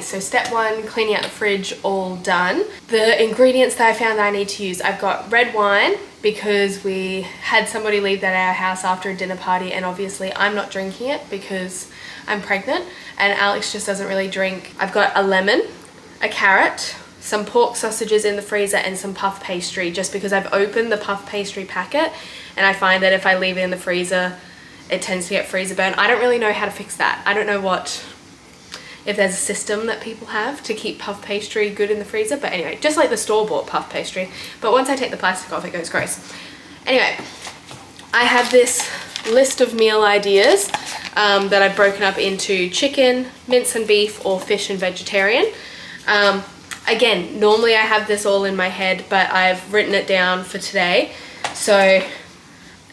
so step one, cleaning out the fridge, all done. The ingredients that I found that I need to use, I've got red wine because we had somebody leave that at our house after a dinner party, and obviously I'm not drinking it because I'm pregnant and Alex just doesn't really drink. I've got a lemon, a carrot, some pork sausages in the freezer, and some puff pastry, just because I've opened the puff pastry packet and I find that if I leave it in the freezer, it tends to get freezer burn. I don't really know how to fix that. I don't know if there's a system that people have to keep puff pastry good in the freezer, but anyway, just like the store-bought puff pastry. But once I take the plastic off, it goes gross. Anyway, I have this list of meal ideas that I've broken up into chicken, mince and beef, or fish and vegetarian. Again, normally I have this all in my head, but I've written it down for today. So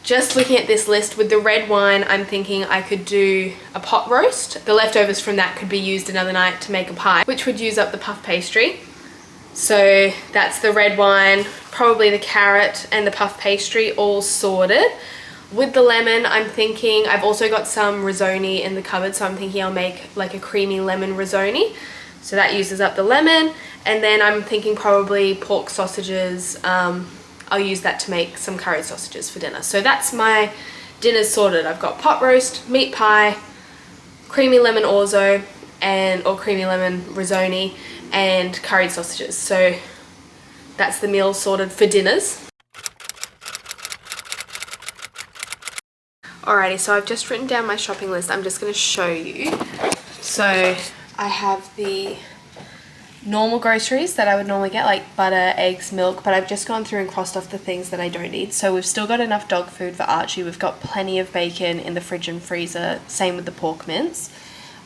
just looking at this list with the red wine, I'm thinking I could do a pot roast. The leftovers from that could be used another night to make a pie, which would use up the puff pastry. So that's the red wine, probably the carrot and the puff pastry all sorted. With the lemon, I'm thinking I've also got some risotto in the cupboard, so I'm thinking I'll make like a creamy lemon risotto. So that uses up the lemon. And then I'm thinking probably pork sausages. I'll use that to make some curry sausages for dinner. So that's my dinner sorted. I've got pot roast, meat pie, creamy lemon orzo, or creamy lemon risotto, and curried sausages. So that's the meal sorted for dinners. Alrighty, so I've just written down my shopping list. I'm just going to show you. So I have the normal groceries that I would normally get, like butter, eggs, milk, but I've just gone through and crossed off the things that I don't need. So we've still got enough dog food for Archie. We've got plenty of bacon in the fridge and freezer, same with the pork mince.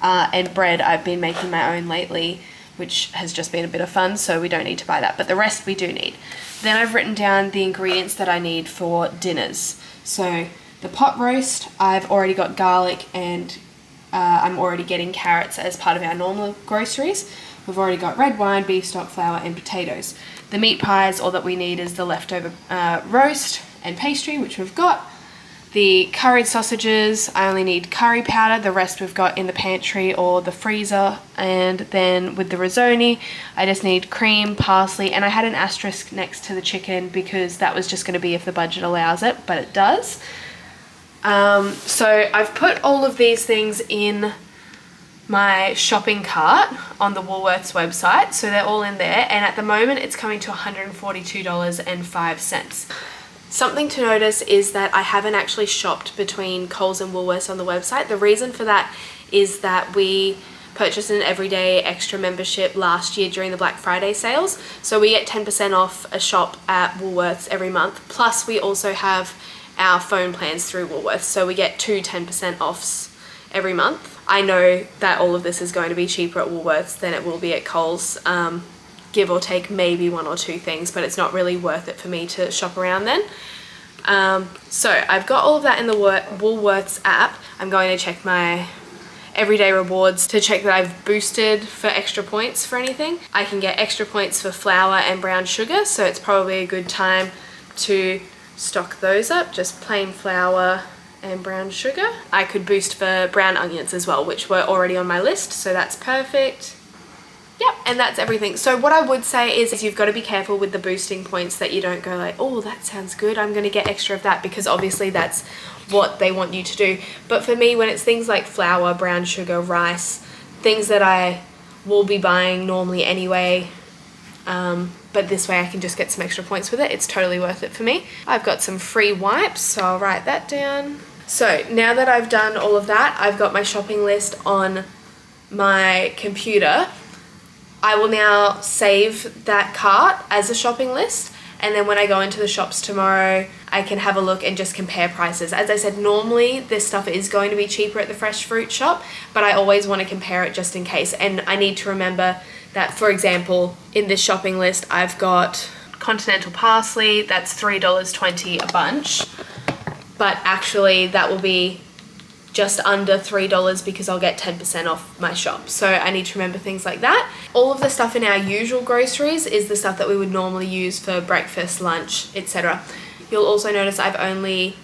And bread, I've been making my own lately, which has just been a bit of fun, so we don't need to buy that, but the rest we do need. Then I've written down the ingredients that I need for dinners. So the pot roast, I've already got garlic, and I'm already getting carrots as part of our normal groceries. We've already got red wine, beef stock, flour, and potatoes. The meat pies, all that we need is the leftover roast and pastry, which we've got. The curried sausages, I only need curry powder. The rest we've got in the pantry or the freezer. And then with the risotto, I just need cream, parsley, and I had an asterisk next to the chicken because that was just going to be if the budget allows it, but it does. So I've put all of these things in my shopping cart on the Woolworths website, so they're all in there, and at the moment it's coming to $142.05. Something to notice is that I haven't actually shopped between Coles and Woolworths on the website. The reason for that is that we purchased an everyday extra membership last year during the Black Friday sales, so we get 10% off a shop at Woolworths every month, plus we also have our phone plans through Woolworths, so we get 10% offs every month. I know that all of this is going to be cheaper at Woolworths than it will be at Coles, give or take maybe one or two things, but it's not really worth it for me to shop around then. So I've got all of that in the Woolworths app. I'm going to check my everyday rewards to check that I've boosted for extra points for anything. I can get extra points for flour and brown sugar, so it's probably a good time to stock those up, just plain flour and brown sugar. I could boost for brown onions as well, which were already on my list, so that's perfect. Yep, and that's everything. So what I would say is you've got to be careful with the boosting points, that you don't go like, oh, that sounds good, I'm going to get extra of that, because obviously that's what they want you to do. But for me, when it's things like flour, brown sugar, rice, things that I will be buying normally anyway, but this way I can just get some extra points with it, it's totally worth it for me. I've got some free wipes, so I'll write that down. So now that I've done all of that, I've got my shopping list on my computer. I will now save that cart as a shopping list, and then when I go into the shops tomorrow, I can have a look and just compare prices. As I said, normally this stuff is going to be cheaper at the fresh fruit shop, but I always want to compare it just in case. And I need to remember that, for example, in this shopping list, I've got continental parsley, that's $3.20 a bunch, but actually that will be just under $3 because I'll get 10% off my shop. So I need to remember things like that. All of the stuff in our usual groceries is the stuff that we would normally use for breakfast, lunch, etc. You'll also notice I've only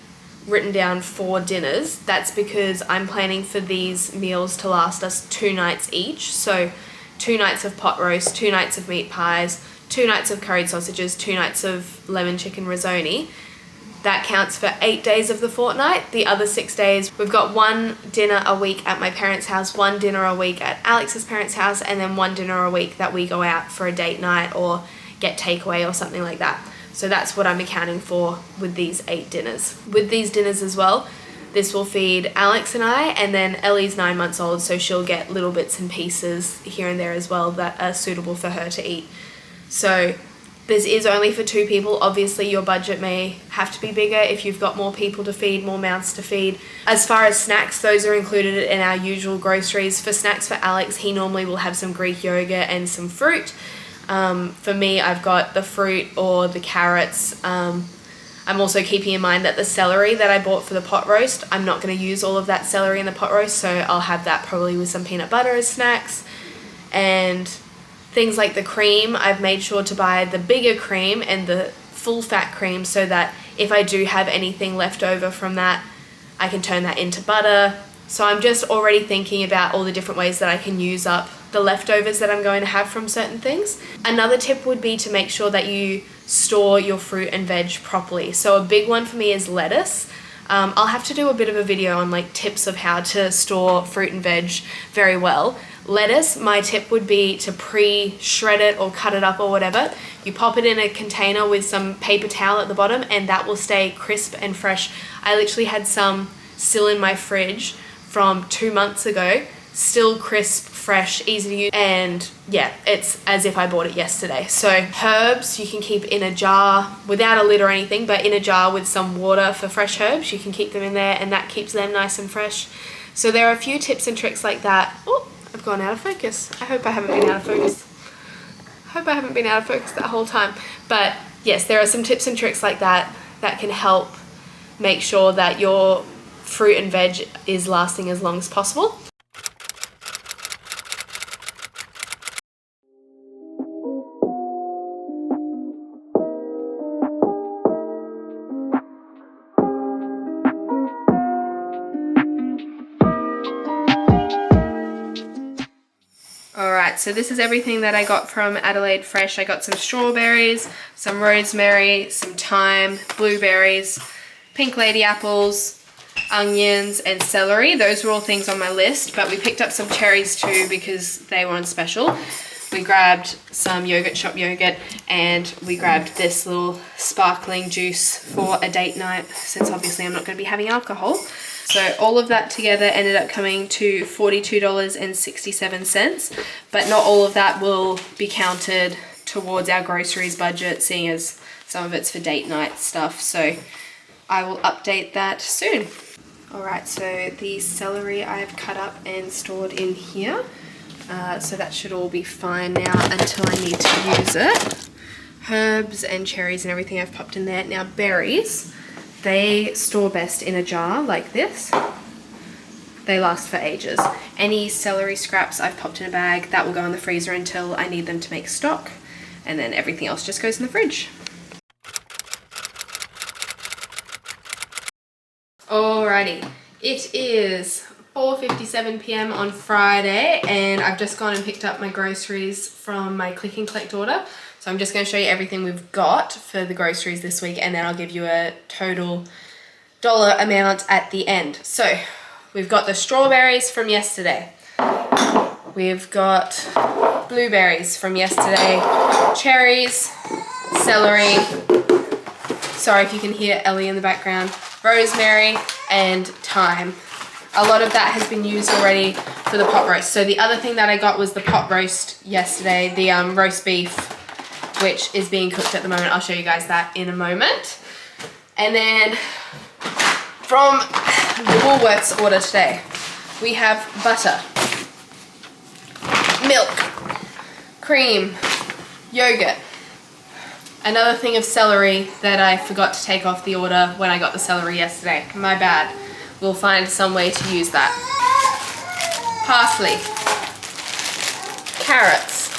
written down 4 dinners. That's because I'm planning for these meals to last us 2 nights each. So 2 nights of pot roast, 2 nights of meat pies, 2 nights of curried sausages, 2 nights of lemon chicken risotto. That counts for 8 days of the fortnight. The other 6 days, we've got 1 dinner a week at my parents' house, 1 dinner a week at Alex's parents' house, and then 1 dinner a week that we go out for a date night or get takeaway or something like that. So that's what I'm accounting for with these 8 dinners. With these dinners as well, this will feed Alex and I, and then Ellie's 9 months old, so she'll get little bits and pieces here and there as well that are suitable for her to eat. So this is only for 2 people. Obviously your budget may have to be bigger if you've got more people to feed, more mouths to feed. As far as snacks, those are included in our usual groceries. For snacks for Alex, he normally will have some Greek yogurt and some fruit. For me, I've got the fruit or the carrots. I'm also keeping in mind that the celery that I bought for the pot roast, I'm not going to use all of that celery in the pot roast, so I'll have that probably with some peanut butter as snacks. And things like the cream, I've made sure to buy the bigger cream and the full fat cream so that if I do have anything left over from that, I can turn that into butter. So I'm just already thinking about all the different ways that I can use up the leftovers that I'm going to have from certain things. Another tip would be to make sure that you store your fruit and veg properly. So a big one for me is lettuce. I'll have to do a bit of a video on like tips of how to store fruit and veg very well. Lettuce, my tip would be to pre-shred it or cut it up or whatever. You pop it in a container with some paper towel at the bottom and that will stay crisp and fresh. I literally had some still in my fridge from 2 months ago, still crisp, fresh, easy to use, and yeah, it's as if I bought it yesterday. So herbs you can keep in a jar without a lid or anything, but in a jar with some water for fresh herbs. You can keep them in there and that keeps them nice and fresh. So there are a few tips and tricks like that. Oh, I've gone out of focus. I hope I haven't been out of focus. I hope I haven't been out of focus that whole time. But yes, there are some tips and tricks like that that can help make sure that your fruit and veg is lasting as long as possible. Alright, so this is everything that I got from Adelaide Fresh. I got some strawberries, some rosemary, some thyme, blueberries, pink lady apples, onions and celery. Those were all things on my list, but we picked up some cherries too because they were on special. We grabbed some yogurt shop yogurt and we grabbed this little sparkling juice for a date night since obviously I'm not going to be having alcohol. So all of that together ended up coming to $42.67, but not all of that will be counted towards our groceries budget, seeing as some of it's for date night stuff. So I will update that soon. Alright, so the celery I've cut up and stored in here. So that should all be fine now until I need to use it. Herbs and cherries and everything I've popped in there. Now berries, they store best in a jar like this. They last for ages. Any celery scraps I've popped in a bag, that will go in the freezer until I need them to make stock. And then everything else just goes in the fridge. Alrighty, it is 4:57 p.m. on Friday and I've just gone and picked up my groceries from my click and collect order. So I'm just going to show you everything we've got for the groceries this week and then I'll give you a total dollar amount at the end. So we've got the strawberries from yesterday. We've got blueberries from yesterday, cherries, celery, sorry if you can hear Ellie in the background, rosemary and thyme. A lot of that has been used already for the pot roast. So the other thing that I got was the pot roast yesterday, the roast beef, which is being cooked at the moment. I'll show you guys that in a moment. And then from the Woolworths order today, we have butter, milk, cream, yogurt, another thing of celery that I forgot to take off the order when I got the celery yesterday. My bad. We'll find some way to use that. Parsley, carrots.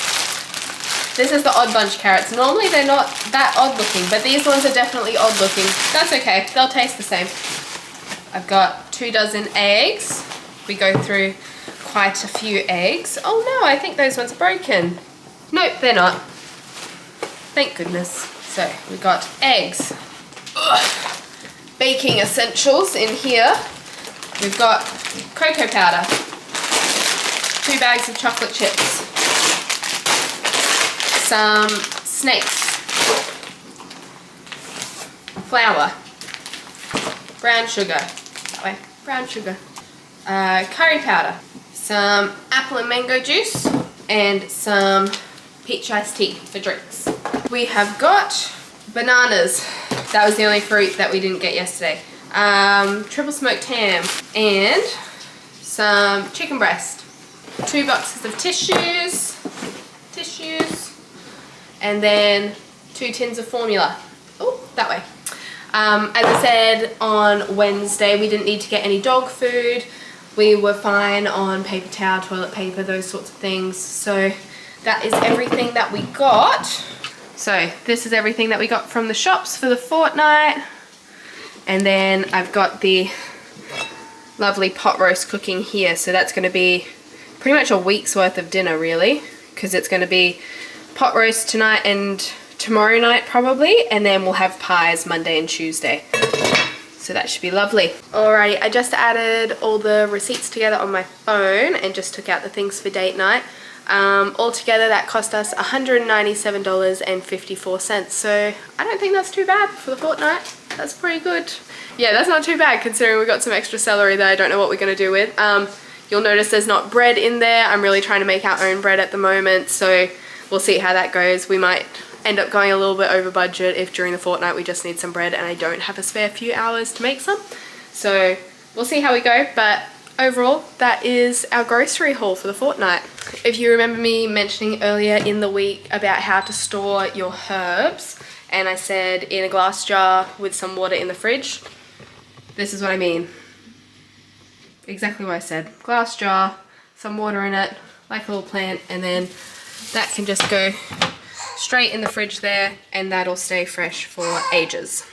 This is the odd bunch carrots. Normally they're not that odd looking, but these ones are definitely odd looking. That's okay, they'll taste the same. I've got 2 dozen eggs. We go through quite a few eggs. Oh no, I think those ones are broken. Nope, they're not. Thank goodness. So we got eggs. Ugh. Baking essentials in here. We've got cocoa powder, 2 bags of chocolate chips, some snakes, flour, brown sugar, that way, brown sugar, curry powder, some apple and mango juice, and some peach iced tea for drinks. We have got bananas. That was the only fruit that we didn't get yesterday. Triple smoked ham and some chicken breast. 2 boxes of tissues, and then 2 tins of formula. Oh, that way. As I said on Wednesday, we didn't need to get any dog food. We were fine on paper towel, toilet paper, those sorts of things. So that is everything that we got. So this is everything that we got from the shops for the fortnight. And then I've got the lovely pot roast cooking here. So that's going to be pretty much a week's worth of dinner really, because it's going to be pot roast tonight and tomorrow night probably, and then we'll have pies Monday and Tuesday. So that should be lovely. Alrighty, I just added all the receipts together on my phone and just took out the things for date night. Altogether that cost us $197.54, so I don't think that's too bad for the fortnight. That's pretty good. Yeah, that's not too bad considering we got some extra celery that I don't know what we're going to do with. You'll notice there's not bread in there. I'm really trying to make our own bread at the moment, so we'll see how that goes. We might end up going a little bit over budget if during the fortnight we just need some bread and I don't have a spare few hours to make some. So we'll see how we go, but overall that is our grocery haul for the fortnight. If you remember me mentioning earlier in the week about how to store your herbs, and I said in a glass jar with some water in the fridge, this is what I mean. Exactly what I said. Glass jar, some water in it, like a little plant, and then that can just go straight in the fridge there and that'll stay fresh for ages.